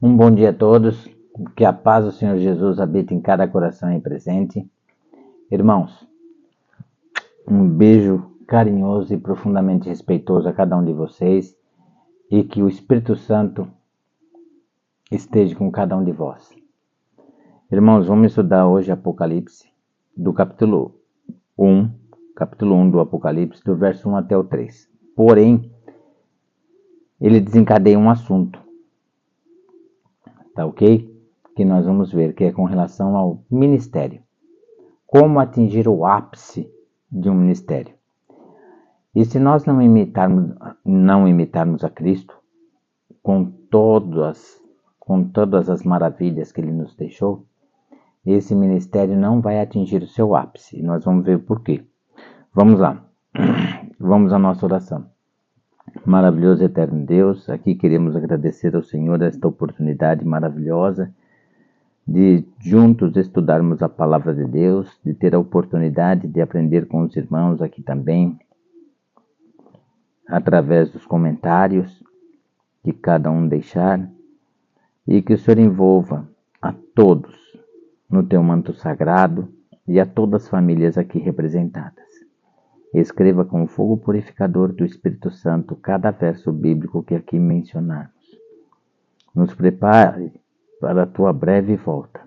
Um bom dia a todos, que a paz do Senhor Jesus habite em cada coração aí presente. Irmãos, um beijo carinhoso e profundamente respeitoso a cada um de vocês e que o Espírito Santo esteja com cada um de vós. Irmãos, vamos estudar hoje Apocalipse, do capítulo 1 do Apocalipse, do verso 1 até o 3. Porém, ele desencadeia um assunto, tá ok? Que nós vamos ver, que é com relação ao ministério. Como atingir o ápice de um ministério. E se nós não imitarmos a Cristo com todas as maravilhas que Ele nos deixou, esse ministério não vai atingir o seu ápice. E nós vamos ver por quê. Vamos lá. Vamos à nossa oração. Maravilhoso e eterno Deus, aqui queremos agradecer ao Senhor esta oportunidade maravilhosa de juntos estudarmos a palavra de Deus, de ter a oportunidade de aprender com os irmãos aqui também, através dos comentários que cada um deixar, e que o Senhor envolva a todos no teu manto sagrado e a todas as famílias aqui representadas. Escreva com o fogo purificador do Espírito Santo cada verso bíblico que aqui mencionarmos. Nos prepare para a tua breve volta.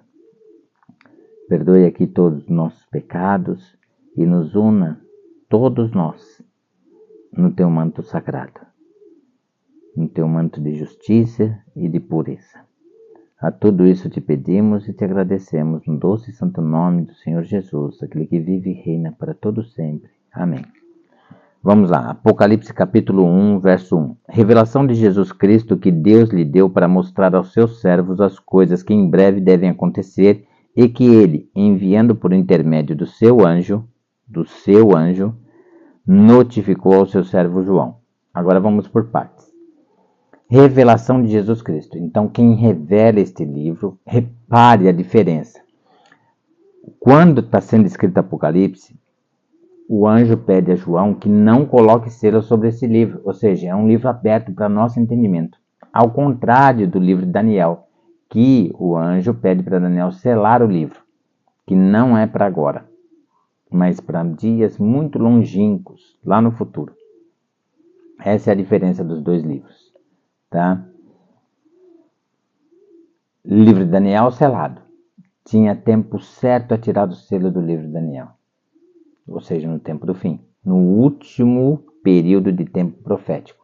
Perdoe aqui todos os nossos pecados e nos una, todos nós, no teu manto sagrado, no teu manto de justiça e de pureza. A tudo isso te pedimos e te agradecemos no doce e santo nome do Senhor Jesus, aquele que vive e reina para todo sempre. Amém. Vamos lá, Apocalipse capítulo 1, verso 1. Revelação de Jesus Cristo que Deus lhe deu para mostrar aos seus servos as coisas que em breve devem acontecer e que ele, enviando por intermédio do seu anjo, notificou ao seu servo João. Agora vamos por partes. Revelação de Jesus Cristo. Então, quem revela este livro, repare a diferença. Quando está sendo escrito Apocalipse, o anjo pede a João que não coloque selo sobre esse livro, ou seja, é um livro aberto para nosso entendimento. Ao contrário do livro de Daniel, que o anjo pede para Daniel selar o livro, que não é para agora, mas para dias muito longínquos, lá no futuro. Essa é a diferença dos dois livros, tá? Livro de Daniel selado. Tinha tempo certo a tirar o selo do livro de Daniel, ou seja, no tempo do fim, no último período de tempo profético.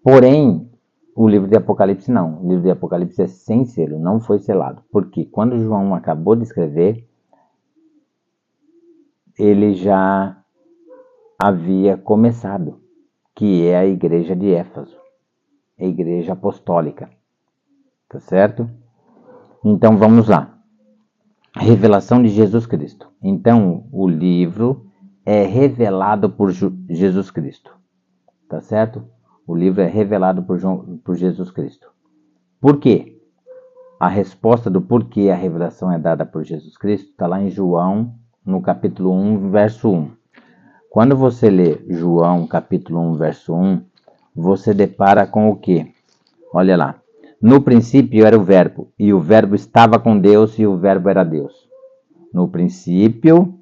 Porém, o livro de Apocalipse não. O livro de Apocalipse é sem selo, não foi selado. Porque quando João acabou de escrever, ele já havia começado, que é a igreja de Éfeso, a igreja apostólica. Tá certo? Então vamos lá. Revelação de Jesus Cristo. Então, o livro é revelado por Jesus Cristo. Tá certo? O livro é revelado por Jesus Cristo. Por quê? A resposta do porquê a revelação é dada por Jesus Cristo está lá em João, no capítulo 1, verso 1. Quando você lê João, capítulo 1, verso 1, você depara com o quê? Olha lá. No princípio era o verbo, e o verbo estava com Deus, e o verbo era Deus. No princípio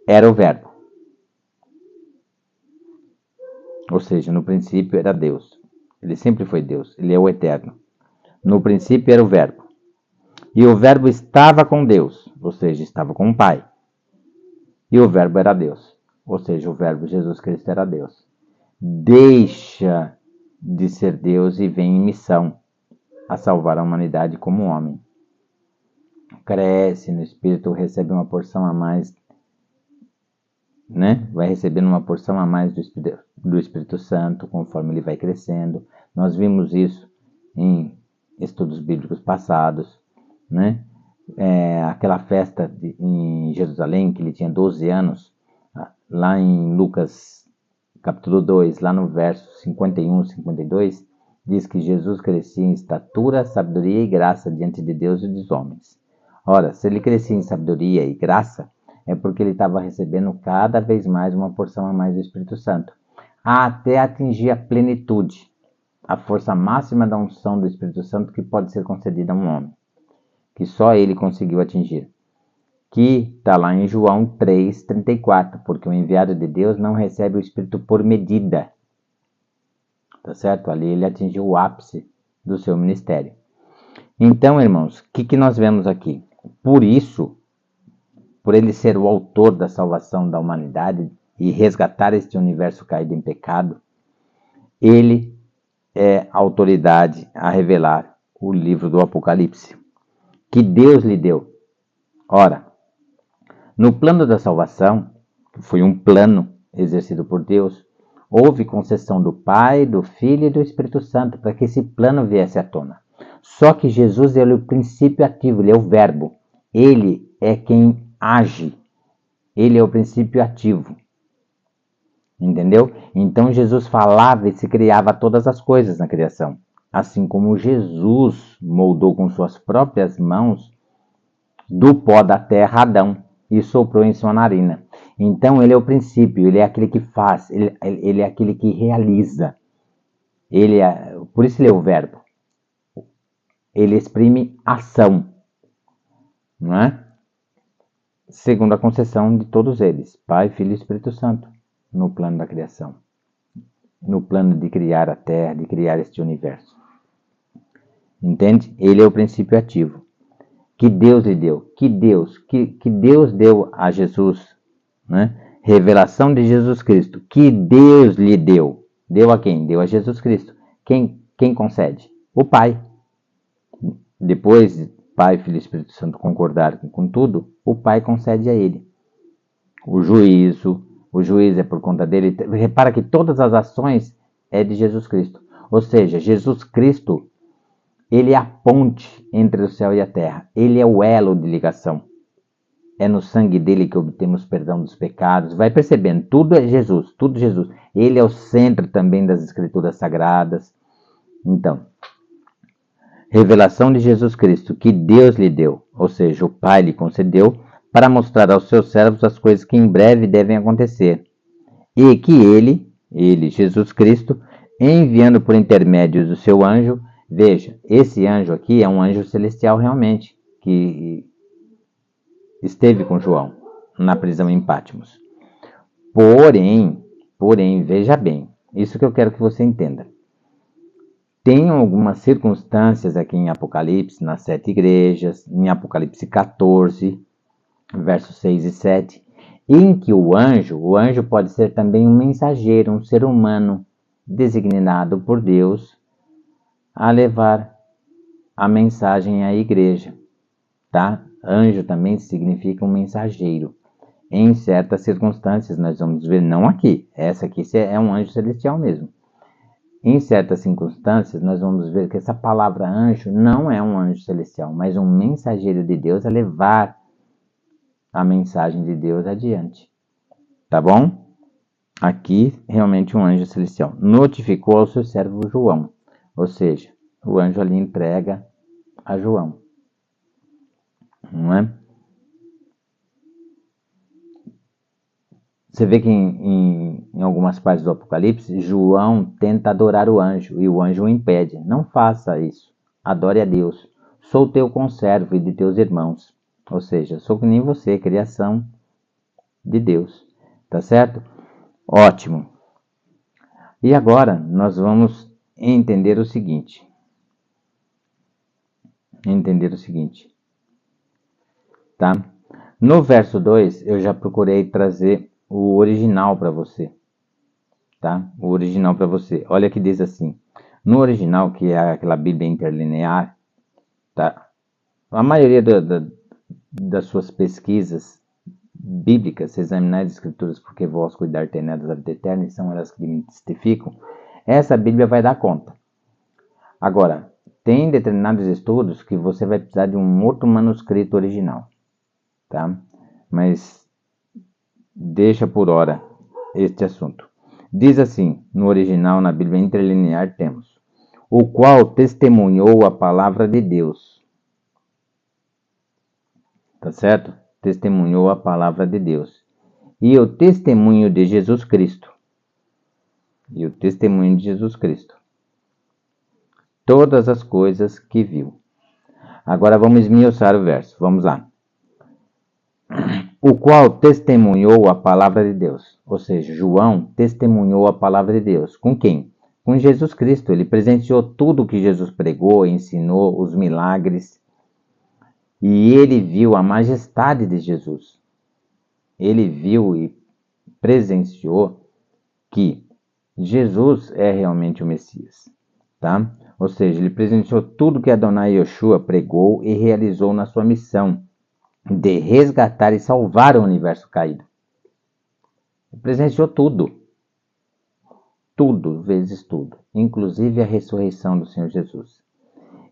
era o verbo. Ou seja, no princípio era Deus. Ele sempre foi Deus, ele é o eterno. No princípio era o verbo. E o verbo estava com Deus, ou seja, estava com o Pai. E o verbo era Deus, ou seja, o verbo Jesus Cristo era Deus. Deixa de ser Deus e vem em missão a salvar a humanidade como homem. Cresce no Espírito, recebe uma porção a mais, né? Vai recebendo uma porção a mais do Espírito Santo conforme ele vai crescendo. Nós vimos isso em estudos bíblicos passados, né? Aquela festa em Jerusalém, que ele tinha 12 anos, lá em Lucas capítulo 2, lá no verso 51, 52, diz que Jesus crescia em estatura, sabedoria e graça diante de Deus e dos homens. Ora, se ele crescia em sabedoria e graça, é porque ele estava recebendo cada vez mais uma porção a mais do Espírito Santo, até atingir a plenitude. a força máxima da unção do Espírito Santo que pode ser concedida a um homem, que só ele conseguiu atingir. Que está lá em João 3,34, porque o enviado de Deus não recebe o Espírito por medida. Tá certo? Ali ele atingiu o ápice do seu ministério. Então, irmãos, o que nós vemos aqui? Por isso, por ele ser o autor da salvação da humanidade e resgatar este universo caído em pecado, ele é autoridade a revelar o livro do Apocalipse, que Deus lhe deu. Ora, no plano da salvação, que foi um plano exercido por Deus, houve concessão do Pai, do Filho e do Espírito Santo para que esse plano viesse à tona. Só que Jesus é o princípio ativo, ele é o verbo. Ele é quem age. Ele é o princípio ativo. Entendeu? Então Jesus falava e se criava todas as coisas na criação. Assim como Jesus moldou com suas próprias mãos do pó da terra Adão e soprou em sua narina. Então ele é o princípio, ele é aquele que faz, ele é aquele que realiza. Por isso ele é o verbo. Ele exprime ação, não é? Segundo a concessão de todos eles, Pai, Filho e Espírito Santo, no plano da criação, no plano de criar a terra, de criar este universo. Entende? Ele é o princípio ativo. Que Deus lhe deu, que Deus deu a Jesus, né? Revelação de Jesus Cristo, que Deus lhe deu. Deu a quem? Deu a Jesus Cristo. Quem concede? O Pai. Depois, Pai, Filho e Espírito Santo concordar com tudo, o Pai concede a ele. O juízo é por conta dele. Repara que todas as ações é de Jesus Cristo. Ou seja, Jesus Cristo, ele é a ponte entre o céu e a terra. Ele é o elo de ligação. É no sangue dele que obtemos perdão dos pecados. Vai percebendo, tudo é Jesus, tudo Jesus. Ele é o centro também das Escrituras Sagradas. Então, revelação de Jesus Cristo, que Deus lhe deu, ou seja, o Pai lhe concedeu, para mostrar aos seus servos as coisas que em breve devem acontecer. E que ele, Jesus Cristo, enviando por intermédio do seu anjo, veja, esse anjo aqui é um anjo celestial realmente, que esteve com João na prisão em Patmos. Porém, veja bem, isso que eu quero que você entenda. Tem algumas circunstâncias aqui em Apocalipse, nas 7 igrejas, em Apocalipse 14, versos 6 e 7, em que o anjo pode ser também um mensageiro, um ser humano designado por Deus a levar a mensagem à igreja, tá? Anjo também significa um mensageiro. Em certas circunstâncias, nós vamos ver, não aqui, essa aqui é um anjo celestial mesmo. Em certas circunstâncias, nós vamos ver que essa palavra anjo não é um anjo celestial, mas um mensageiro de Deus a levar a mensagem de Deus adiante. Tá bom? Aqui, realmente um anjo celestial. Notificou ao seu servo João. Ou seja, o anjo ali entrega a João. Não é? Você vê que em algumas partes do Apocalipse, João tenta adorar o anjo e o anjo o impede. Não faça isso. Adore a Deus. Sou teu conservo e de teus irmãos. Ou seja, sou que nem você, criação de Deus. Tá certo? Ótimo. E agora nós vamos entender o seguinte. Tá? No verso 2, eu já procurei trazer o original para você, tá? O original para você. Olha que diz assim. No original, que é aquela Bíblia interlinear, tá? A maioria das suas pesquisas bíblicas, se examinar as escrituras, porque vós cuidar tendes da vida eterna, e são elas que me testificam, essa Bíblia vai dar conta. Agora, tem determinados estudos que você vai precisar de um outro manuscrito original, tá? Mas deixa por hora este assunto. Diz assim, no original, na Bíblia interlinear, temos: o qual testemunhou a palavra de Deus. Tá certo? Testemunhou a palavra de Deus. E o testemunho de Jesus Cristo. todas as coisas que viu. Agora vamos esmiuçar o verso. Vamos lá. O qual testemunhou a palavra de Deus. Ou seja, João testemunhou a palavra de Deus. Com quem? Com Jesus Cristo. Ele presenciou tudo que Jesus pregou, ensinou, os milagres. E ele viu a majestade de Jesus. Ele viu e presenciou que Jesus é realmente o Messias. Tá? Ou seja, ele presenciou tudo que Adonai Yoshua pregou e realizou na sua missão de resgatar e salvar o universo caído. Ele presenciou tudo. Tudo, vezes tudo. Inclusive a ressurreição do Senhor Jesus.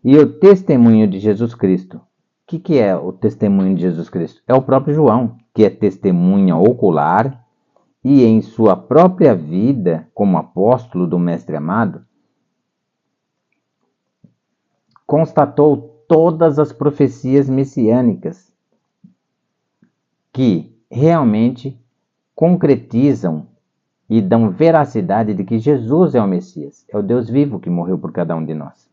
E o testemunho de Jesus Cristo. O que é o testemunho de Jesus Cristo? É o próprio João, que é testemunha ocular e em sua própria vida, como apóstolo do Mestre amado, constatou todas as profecias messiânicas que realmente concretizam e dão veracidade de que Jesus é o Messias, é o Deus vivo que morreu por cada um de nós.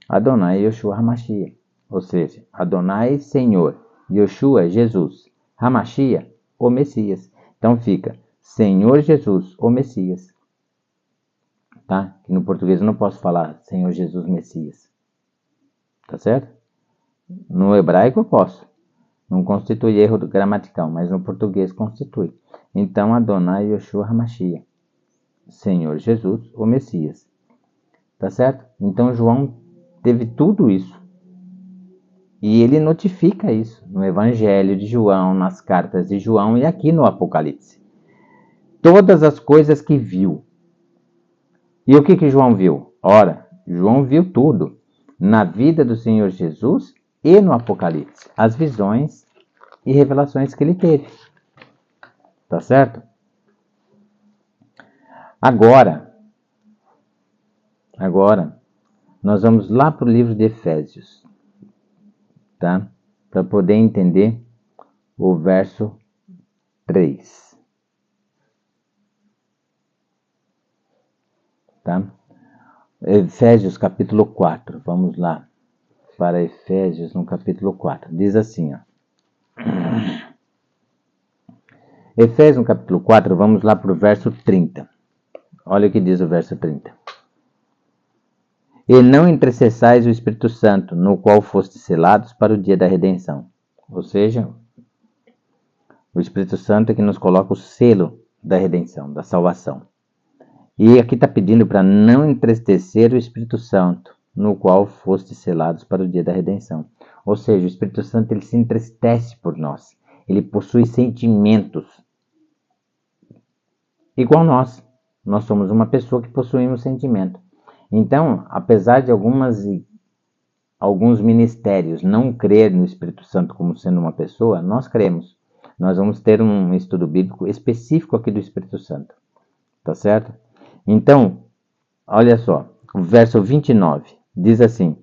Adonai Yoshua Hamashiach, ou seja, Adonai Senhor, Yoshua Jesus, Hamashiach, o Messias. Então fica Senhor Jesus, o Messias. Tá? Que no português eu não posso falar Senhor Jesus Messias. Tá certo? No hebraico eu posso. Não constitui erro gramatical, mas no português constitui. Então, Adonai Yoshua Hamashiach, Senhor Jesus, o Messias. Tá certo? Então, João teve tudo isso. E ele notifica isso no Evangelho de João, nas cartas de João e aqui no Apocalipse. Todas as coisas que viu. E o que João viu? Ora, João viu tudo na vida do Senhor Jesus e no Apocalipse. As visões e revelações que ele teve. Tá certo? Agora, nós vamos lá para o livro de Efésios, tá? Para poder entender o verso 3. Tá? Efésios capítulo 4. Vamos lá para Efésios no capítulo 4. Diz assim, ó. Efésios no capítulo 4, vamos lá para o verso 30. Olha o que diz o verso 30. E não entristeçais o Espírito Santo, no qual fostes selados para o dia da redenção. Ou seja, o Espírito Santo é que nos coloca o selo da redenção, da salvação. E aqui está pedindo para não entristecer o Espírito Santo, no qual fostes selados para o dia da redenção. Ou seja, o Espírito Santo ele se entristece por nós. Ele possui sentimentos. Igual nós. Nós somos uma pessoa que possuímos sentimento. Então, apesar de alguns ministérios não crer no Espírito Santo como sendo uma pessoa, nós cremos. Nós vamos ter um estudo bíblico específico aqui do Espírito Santo. Tá certo? Então, olha só, o verso 29 diz assim: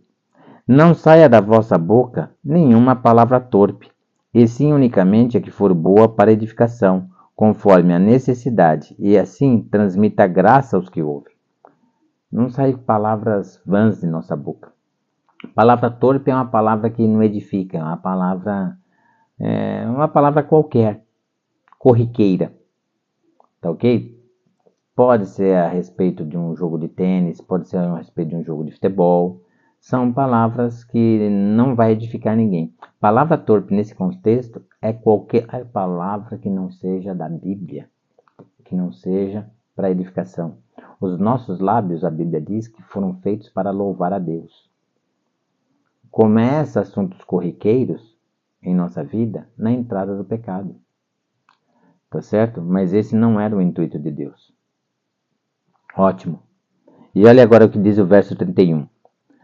não saia da vossa boca nenhuma palavra torpe, e sim unicamente a que for boa para edificação, conforme a necessidade, e assim transmita graça aos que ouvem. Não saem palavras vãs de nossa boca. Palavra torpe é uma palavra que não edifica, é uma palavra qualquer, corriqueira. Tá ok? Pode ser a respeito de um jogo de tênis, pode ser a respeito de um jogo de futebol. São palavras que não vai edificar ninguém. Palavra torpe nesse contexto é qualquer palavra que não seja da Bíblia, que não seja para edificação. Os nossos lábios, a Bíblia diz, que foram feitos para louvar a Deus. Começa assuntos corriqueiros em nossa vida na entrada do pecado. Tá certo? Mas esse não era o intuito de Deus. Ótimo. E olha agora o que diz o verso 31.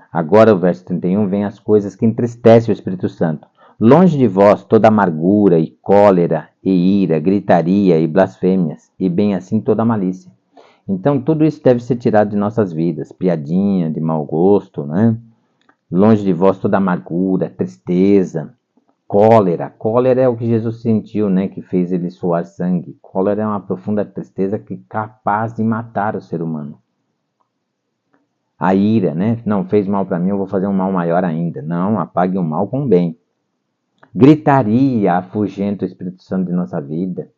Agora o verso 31 vem as coisas que entristecem o Espírito Santo. Longe de vós toda amargura e cólera e ira, gritaria e blasfêmias, e bem assim toda malícia. Então tudo isso deve ser tirado de nossas vidas. Piadinha, de mau gosto, né? Longe de vós toda amargura, tristeza, cólera. Cólera é o que Jesus sentiu, né? Que fez ele suar sangue. Cólera é uma profunda tristeza que é capaz de matar o ser humano. a ira, né? Não, fez mal para mim, eu vou fazer um mal maior ainda. Não, apague o mal com o bem. Gritaria afugenta o Espírito Santo de nossa vida,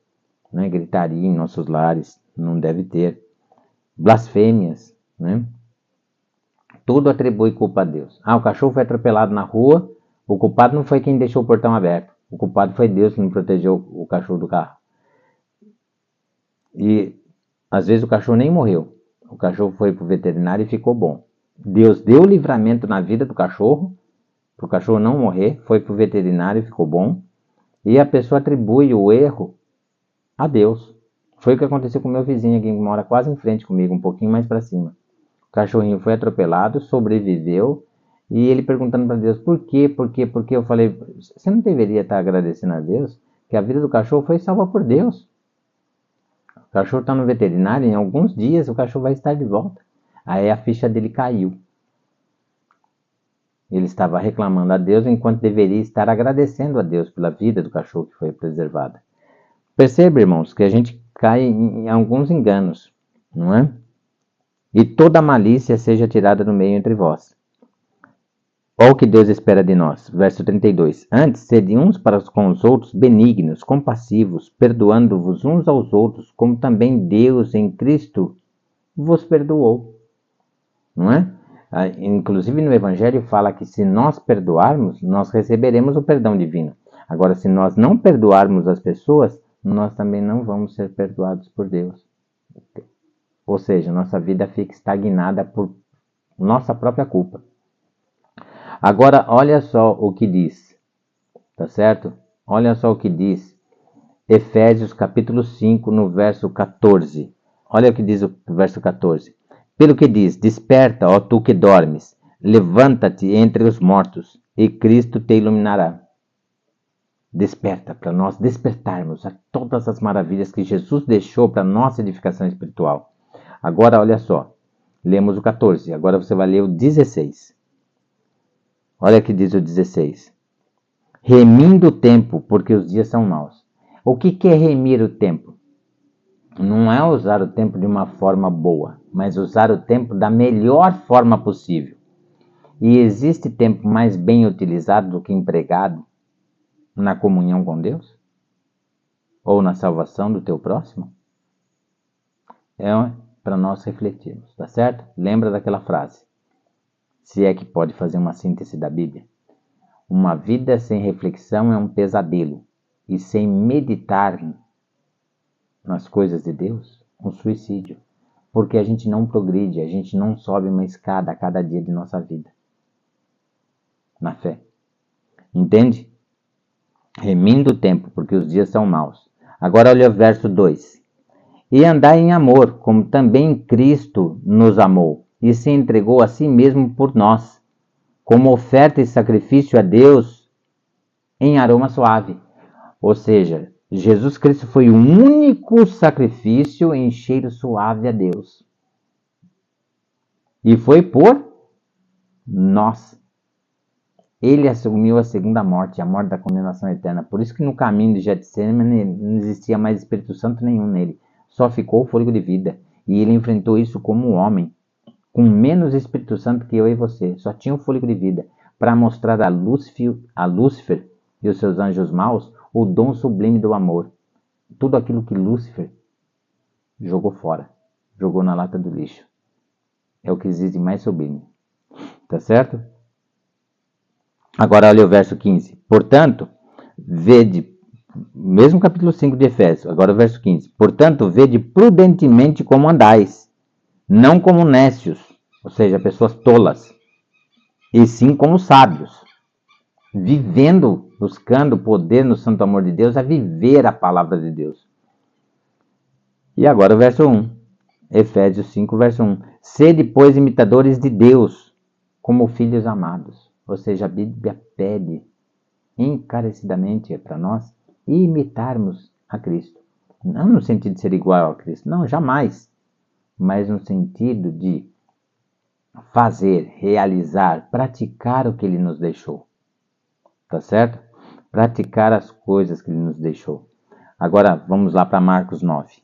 né? Gritaria em nossos lares, não deve ter. Blasfêmias, né? Tudo atribui culpa a Deus. O cachorro foi atropelado na rua, o culpado não foi quem deixou o portão aberto. O culpado foi Deus que não protegeu o cachorro do carro. E às vezes o cachorro nem morreu. O cachorro foi para o veterinário e ficou bom. Deus deu livramento na vida do cachorro, para o cachorro não morrer, foi para o veterinário e ficou bom. E a pessoa atribui o erro a Deus. Foi o que aconteceu com o meu vizinho aqui, que mora quase em frente comigo, um pouquinho mais para cima. O cachorrinho foi atropelado, sobreviveu, e ele perguntando para Deus, por quê? Eu falei, você não deveria estar agradecendo a Deus que a vida do cachorro foi salva por Deus. O cachorro está no veterinário, em alguns dias o cachorro vai estar de volta. Aí a ficha dele caiu. Ele estava reclamando a Deus enquanto deveria estar agradecendo a Deus pela vida do cachorro que foi preservada. Perceba, irmãos, que a gente cai em alguns enganos, não é? E toda malícia seja tirada do meio entre vós. Olha o que Deus espera de nós. Verso 32. Antes, sede uns para com os outros benignos, compassivos, perdoando-vos uns aos outros, como também Deus em Cristo vos perdoou. Não é? Inclusive no Evangelho fala que se nós perdoarmos, nós receberemos o perdão divino. Agora, se nós não perdoarmos as pessoas, nós também não vamos ser perdoados por Deus. Ou seja, nossa vida fica estagnada por nossa própria culpa. Agora, olha só o que diz, tá certo? Olha só o que diz Efésios capítulo 5, no verso 14. Olha o que diz o verso 14. Pelo que diz, desperta, ó tu que dormes, levanta-te entre os mortos, e Cristo te iluminará. Desperta, para nós despertarmos a todas as maravilhas que Jesus deixou para nossa edificação espiritual. Agora, olha só, lemos o 14, agora você vai ler o 16. Olha o que diz o 16. Remindo o tempo, porque os dias são maus. O que é remir o tempo? Não é usar o tempo de uma forma boa, mas usar o tempo da melhor forma possível. E existe tempo mais bem utilizado do que empregado na comunhão com Deus? Ou na salvação do teu próximo? É para nós refletirmos, tá certo? Lembra daquela frase, se é que pode fazer uma síntese da Bíblia. Uma vida sem reflexão é um pesadelo, e sem meditar nas coisas de Deus, um suicídio. Porque a gente não progride, a gente não sobe uma escada a cada dia de nossa vida. Na fé. Entende? Remindo o tempo, porque os dias são maus. Agora olha o verso 2. E andai em amor, como também Cristo nos amou, e se entregou a si mesmo por nós, como oferta e sacrifício a Deus em aroma suave. Ou seja, Jesus Cristo foi o único sacrifício em cheiro suave a Deus. E foi por nós. Ele assumiu a segunda morte, a morte da condenação eterna. Por isso que no caminho de Getsemane não existia mais Espírito Santo nenhum nele. Só ficou o fôlego de vida. E ele enfrentou isso como um homem, com menos Espírito Santo que eu e você. Só tinha o fôlego de vida, para mostrar a Lúcifer e os seus anjos maus o dom sublime do amor. Tudo aquilo que Lúcifer jogou fora, jogou na lata do lixo. É o que existe mais sublime. Tá certo? Agora olha o verso 15. Portanto, vede, mesmo capítulo 5 de Efésios, agora o verso 15. Portanto, vede prudentemente como andais, não como nécios, ou seja, pessoas tolas, e sim como sábios, vivendo, buscando poder no santo amor de Deus, a viver a palavra de Deus. E agora o verso 1. Efésios 5, verso 1. Sede, pois, imitadores de Deus, como filhos amados. Ou seja, a Bíblia pede encarecidamente para nós imitarmos a Cristo. Não no sentido de ser igual a Cristo, não, jamais. Mas no sentido de fazer, realizar, praticar o que Ele nos deixou. Tá certo? Praticar as coisas que Ele nos deixou. Agora, vamos lá para Marcos 9.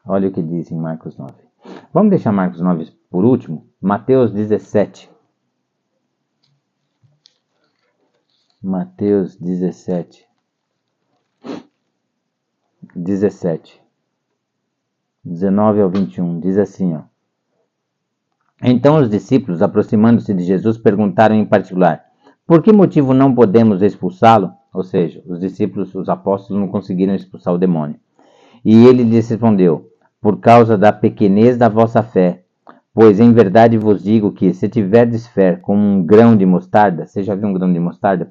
Olha o que diz em Marcos 9. Vamos deixar Marcos 9 por último? Mateus 17. Mateus 17. 19 ao 21. Diz assim, ó. Então os discípulos, aproximando-se de Jesus, perguntaram em particular: por que motivo não podemos expulsá-lo? Ou seja, os discípulos, os apóstolos, não conseguiram expulsar o demônio. E ele lhes respondeu: por causa da pequenez da vossa fé. Pois em verdade vos digo que, se tiverdes fé como um grão de mostarda, você já viu um grão de mostarda?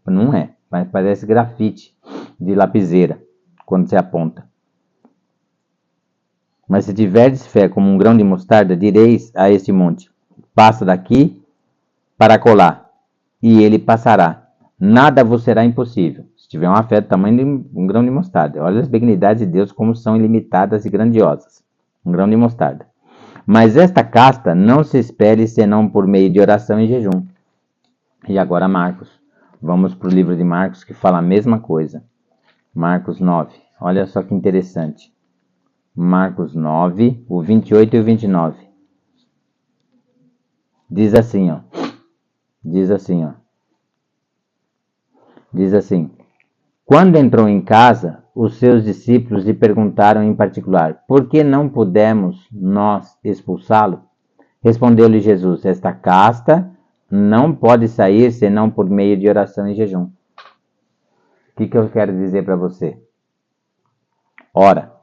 Não é, mas parece grafite de lapiseira, quando você aponta. Mas se tiverdes fé como um grão de mostarda, direis a este monte: passa daqui para acolá, e ele passará. Nada vos será impossível, se tiver uma fé do tamanho de um grão de mostarda. Olha as benignidades de Deus como são ilimitadas e grandiosas. Um grão de mostarda. Mas esta casta não se espere senão por meio de oração e jejum. E agora Marcos. Vamos para o livro de Marcos que fala a mesma coisa. Marcos 9. Olha só que interessante. Marcos 9, o 28 e o 29. Diz assim, ó. Diz assim. Quando entrou em casa, os seus discípulos lhe perguntaram em particular: por que não pudemos nós expulsá-lo? Respondeu-lhe Jesus: esta casta não pode sair senão por meio de oração e jejum. O que eu quero dizer para você? Ora,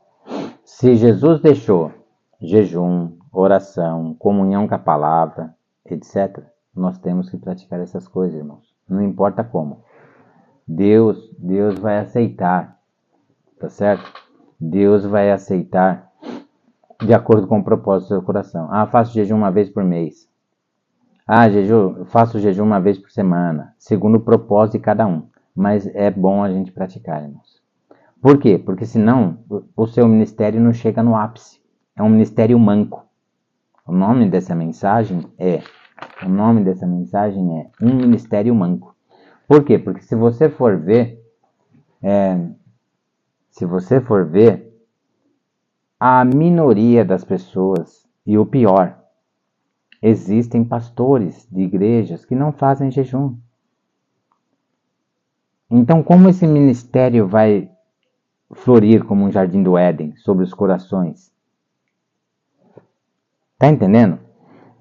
se Jesus deixou jejum, oração, comunhão com a palavra, etc., nós temos que praticar essas coisas, irmãos. Não importa como. Deus vai aceitar, tá certo? Deus vai aceitar de acordo com o propósito do seu coração. Faço jejum uma vez por mês. Faço jejum uma vez por semana, segundo o propósito de cada um. Mas é bom a gente praticar, irmãos. Por quê? Porque senão o seu ministério não chega no ápice. É um ministério manco. O nome dessa mensagem é um ministério manco. Por quê? Porque se você for ver, a minoria das pessoas, e o pior, existem pastores de igrejas que não fazem jejum. Então, como esse ministério vai florir como um jardim do Éden sobre os corações? Tá entendendo?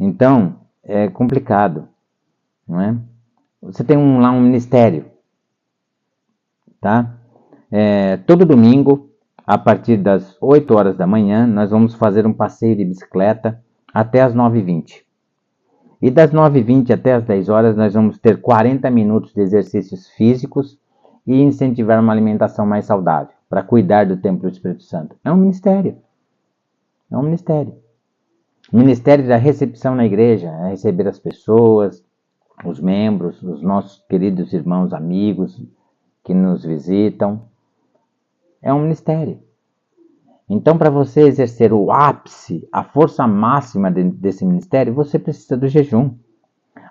Então, é complicado, não é? Você tem lá um ministério, tá? Todo domingo, a partir das 8 horas da manhã, nós vamos fazer um passeio de bicicleta até as 9h20. E das 9h20 até as 10 horas, nós vamos ter 40 minutos de exercícios físicos e incentivar uma alimentação mais saudável, para cuidar do templo do Espírito Santo. É um ministério. O ministério da recepção na igreja, é receber as pessoas, os membros, os nossos queridos irmãos, amigos que nos visitam. É um ministério. Então, para você exercer o ápice, a força máxima desse ministério, você precisa do jejum.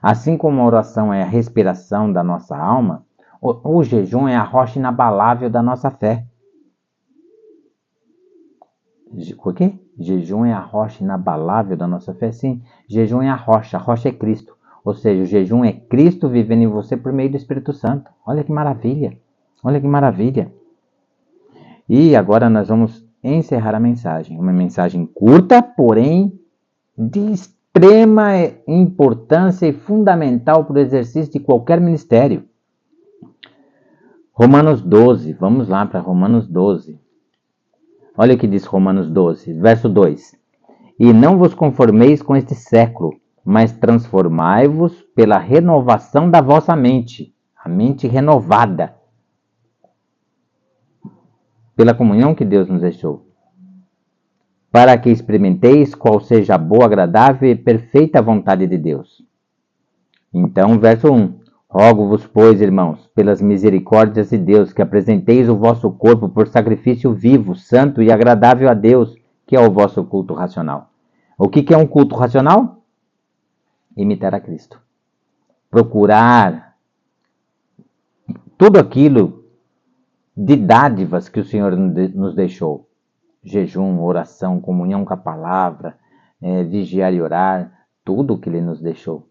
Assim como a oração é a respiração da nossa alma, o jejum é a rocha inabalável da nossa fé. O quê? Jejum é a rocha inabalável da nossa fé? Sim, jejum é a rocha é Cristo. Ou seja, o jejum é Cristo vivendo em você por meio do Espírito Santo. Olha que maravilha! E agora nós vamos encerrar a mensagem. Uma mensagem curta, porém de extrema importância e fundamental para o exercício de qualquer ministério. Romanos 12, vamos lá para Romanos 12. Olha o que diz Romanos 12, verso 2. E não vos conformeis com este século, mas transformai-vos pela renovação da vossa mente, a mente renovada, pela comunhão que Deus nos deixou, para que experimenteis qual seja a boa, agradável e perfeita vontade de Deus. Então, verso 1. Rogo-vos, pois, irmãos, pelas misericórdias de Deus, que apresenteis o vosso corpo por sacrifício vivo, santo e agradável a Deus, que é o vosso culto racional. O que é um culto racional? Imitar a Cristo. Procurar tudo aquilo de dádivas que o Senhor nos deixou. Jejum, oração, comunhão com a palavra, vigiar e orar, tudo o que Ele nos deixou.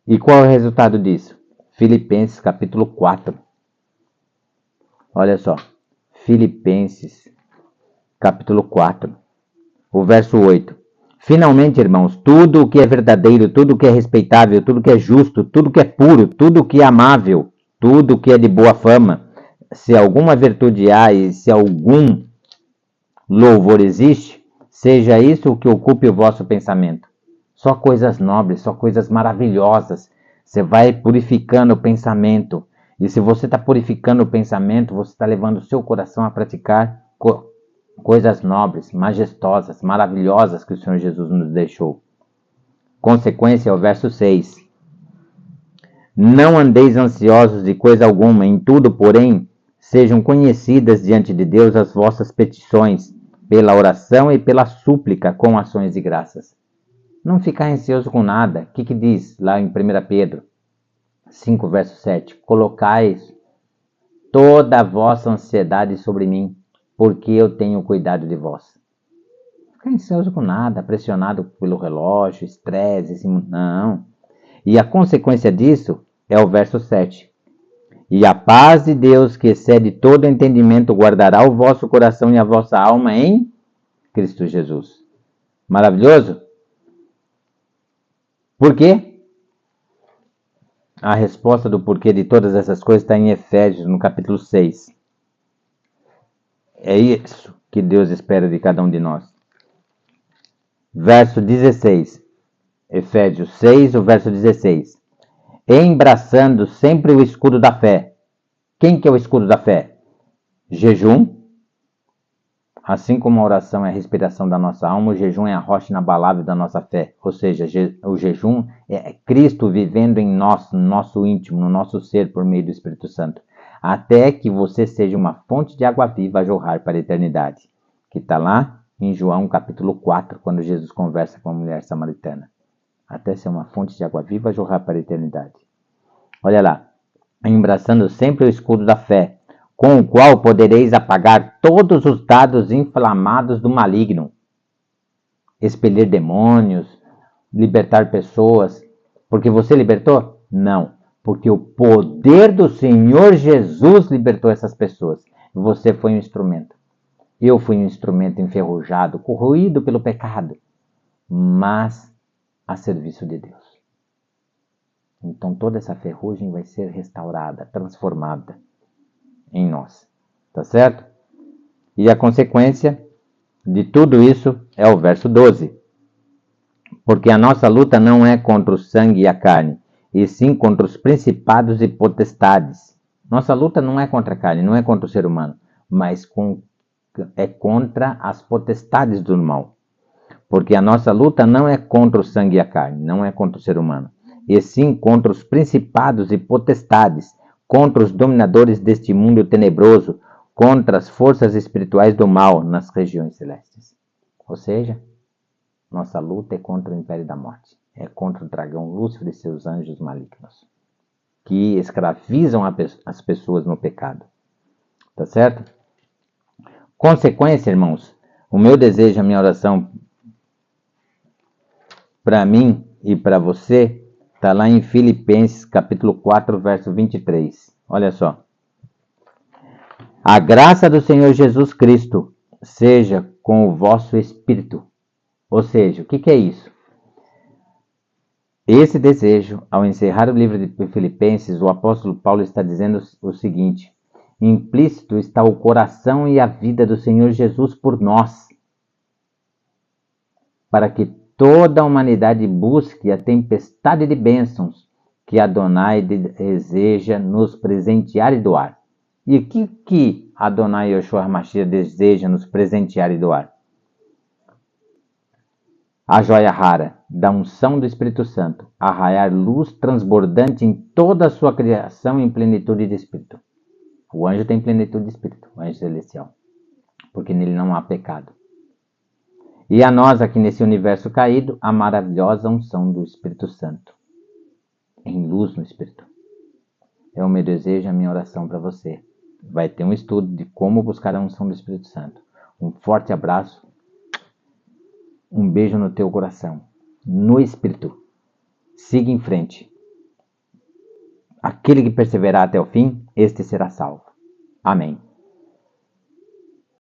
E qual é o resultado disso? Filipenses capítulo 4. Olha só, Filipenses capítulo 4, o verso 8. Finalmente, irmãos, tudo o que é verdadeiro, tudo o que é respeitável, tudo o que é justo, tudo o que é puro, tudo o que é amável, tudo o que é de boa fama, se alguma virtude há e se algum louvor existe, seja isso o que ocupe o vosso pensamento. Só coisas nobres, só coisas maravilhosas. Você vai purificando o pensamento. E se você está purificando o pensamento, você está levando o seu coração a praticar coisas nobres, majestosas, maravilhosas que o Senhor Jesus nos deixou. Consequência é o verso 6. Não andeis ansiosos de coisa alguma, em tudo, porém, sejam conhecidas diante de Deus as vossas petições, pela oração e pela súplica com ações de graças. Não ficar ansioso com nada. O que diz lá em 1 Pedro 5, verso 7? Colocais toda a vossa ansiedade sobre mim, porque eu tenho cuidado de vós. Não ficar ansioso com nada, pressionado pelo relógio, estresse, não. E a consequência disso é o verso 7. E a paz de Deus, que excede todo entendimento, guardará o vosso coração e a vossa alma em Cristo Jesus. Maravilhoso? Por quê? A resposta do porquê de todas essas coisas está em Efésios, no capítulo 6. É isso que Deus espera de cada um de nós. Verso 16. Efésios 6, o verso 16. Embraçando sempre o escudo da fé. Quem que é o escudo da fé? Jejum. Assim como a oração é a respiração da nossa alma, o jejum é a rocha inabalável da nossa fé. Ou seja, o jejum é Cristo vivendo em nós, no nosso íntimo, no nosso ser, por meio do Espírito Santo. Até que você seja uma fonte de água viva a jorrar para a eternidade. Que está lá em João capítulo 4, quando Jesus conversa com a mulher samaritana. Até ser uma fonte de água viva a jorrar para a eternidade. Olha lá. Embraçando sempre o escudo da fé, com o qual podereis apagar todos os dardos inflamados do maligno. Expelir demônios, libertar pessoas. Porque você libertou? Não. Porque o poder do Senhor Jesus libertou essas pessoas. Você foi um instrumento. Eu fui um instrumento enferrujado, corroído pelo pecado, mas a serviço de Deus. Então toda essa ferrugem vai ser restaurada, transformada em nós. Tá certo? E a consequência de tudo isso é o verso 12. Porque a nossa luta não é contra o sangue e a carne, e sim contra os principados e potestades. Nossa luta não é contra a carne, não é contra o ser humano, mas é contra as potestades do mal. Porque a nossa luta não é contra o sangue e a carne, não é contra o ser humano, e sim contra os principados e potestades, contra os dominadores deste mundo tenebroso, contra as forças espirituais do mal nas regiões celestes. Ou seja, nossa luta é contra o império da morte, é contra o dragão Lúcifer e seus anjos malignos, que escravizam as pessoas no pecado. Tá certo? Consequência, irmãos, o meu desejo, a minha oração para mim e para você está lá em Filipenses capítulo 4, verso 23. Olha só. A graça do Senhor Jesus Cristo seja com o vosso espírito. Ou seja, o que é isso? Esse desejo, ao encerrar o livro de Filipenses, o apóstolo Paulo está dizendo o seguinte: implícito está o coração e a vida do Senhor Jesus por nós, para que toda a humanidade busque a tempestade de bênçãos que Adonai deseja nos presentear e doar. E o que Adonai Yeshua HaMashiach deseja nos presentear e doar? A joia rara da unção do Espírito Santo, a raiar luz transbordante em toda a sua criação em plenitude de Espírito. O anjo tem plenitude de Espírito, o anjo celestial, porque nele não há pecado. E a nós, aqui nesse universo caído, a maravilhosa unção do Espírito Santo, em luz no Espírito. É o meu desejo, a minha oração para você. Vai ter um estudo de como buscar a unção do Espírito Santo. Um forte abraço Um beijo no teu coração, no espírito. Siga em frente. Aquele que perseverar até o fim, este será salvo. Amém.